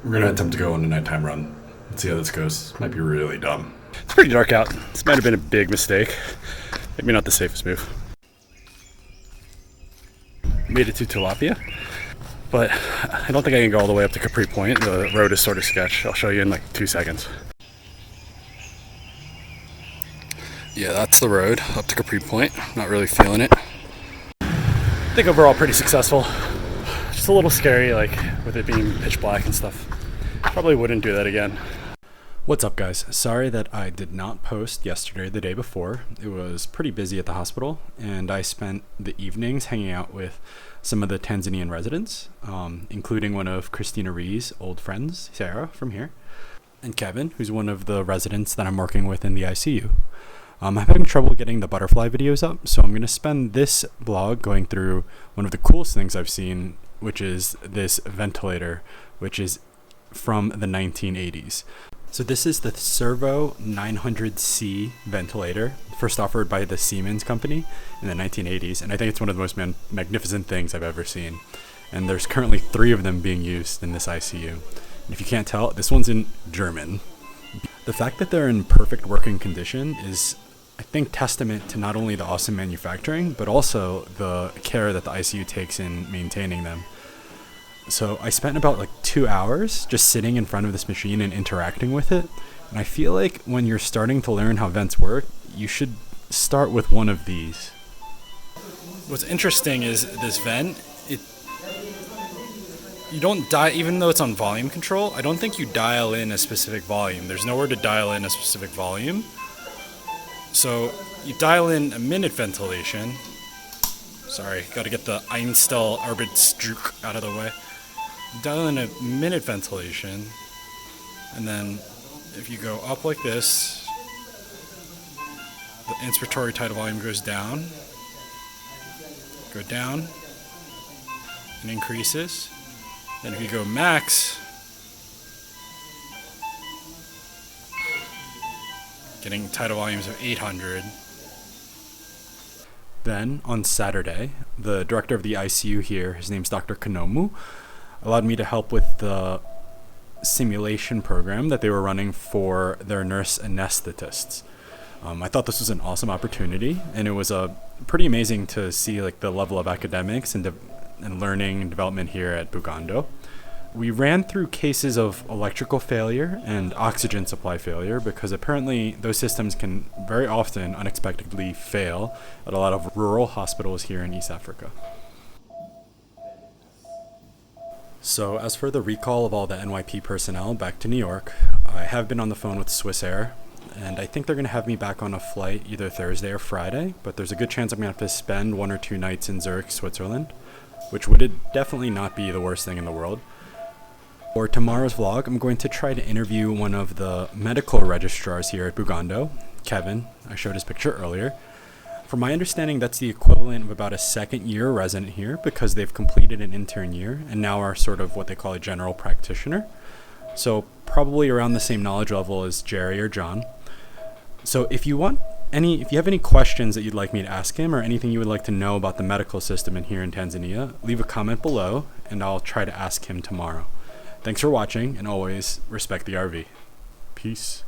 We're gonna attempt to go on a nighttime run. Let's see how this goes. Might be really dumb. It's pretty dark out. This might have been a big mistake. Maybe not the safest move. Made it to Tilapia, but I don't think I can go all the way up to Capri Point. The road is sort of sketch. I'll show you in like 2 seconds. Yeah, that's the road up to Capri Point. Not really feeling it. I think overall pretty successful. Just a little scary, like with it being pitch black and stuff. Probably wouldn't do that again. What's up, guys? Sorry that I did not post yesterday, the day before. It was pretty busy at the hospital, and I spent the evenings hanging out with some of the Tanzanian residents, including one of Christina Ree's old friends, Sarah, from here, and Kevin, who's one of the residents that I'm working with in the ICU. I'm having trouble getting the butterfly videos up, so I'm going to spend this vlog going through one of the coolest things I've seen, which is this ventilator, which is from the 1980s. So this is the Servo 900C ventilator, first offered by the Siemens company in the 1980s, and I think it's one of the most magnificent things I've ever seen. And there's currently 3 of them being used in this ICU. And if you can't tell, this one's in German. The fact that they're in perfect working condition is, I think, testament to not only the awesome manufacturing, but also the care that the ICU takes in maintaining them. So I spent about like 2 hours just sitting in front of this machine and interacting with it. And I feel like when you're starting to learn how vents work, you should start with one of these. What's interesting is this vent, you don't dial, even though it's on volume control, I don't think you dial in a specific volume. There's nowhere to dial in a specific volume. So you dial in a minute ventilation. Sorry, gotta get the Einstel Arbeitsdruck out of the way. Dial in a minute ventilation, and then if you go up like this, the inspiratory tidal volume goes down, and increases. Then if you go max, getting tidal volumes of 800. Then on Saturday, the director of the ICU here, his name's Dr. Kanomu, allowed me to help with the simulation program that they were running for their nurse anesthetists. I thought this was an awesome opportunity, and it was pretty amazing to see like the level of academics and learning and development here at Bugando. We ran through cases of electrical failure and oxygen supply failure because apparently those systems can very often unexpectedly fail at a lot of rural hospitals here in East Africa. So as for the recall of all the NYP personnel back to New York, I have been on the phone with Swiss Air, and I think they're going to have me back on a flight either Thursday or Friday, but there's a good chance I'm going to have to spend 1 or 2 nights in Zurich, Switzerland, which would definitely not be the worst thing in the world. For tomorrow's vlog, I'm going to try to interview one of the medical registrars here at Bugando, Kevin. I showed his picture earlier. From my understanding, that's the equivalent of about a second-year resident here because they've completed an intern year and now are sort of what they call a general practitioner. So probably around the same knowledge level as Jerry or John. So if you have any questions that you'd like me to ask him or anything you would like to know about the medical system in here in Tanzania, leave a comment below and I'll try to ask him tomorrow. Thanks for watching, and always respect the RV. Peace.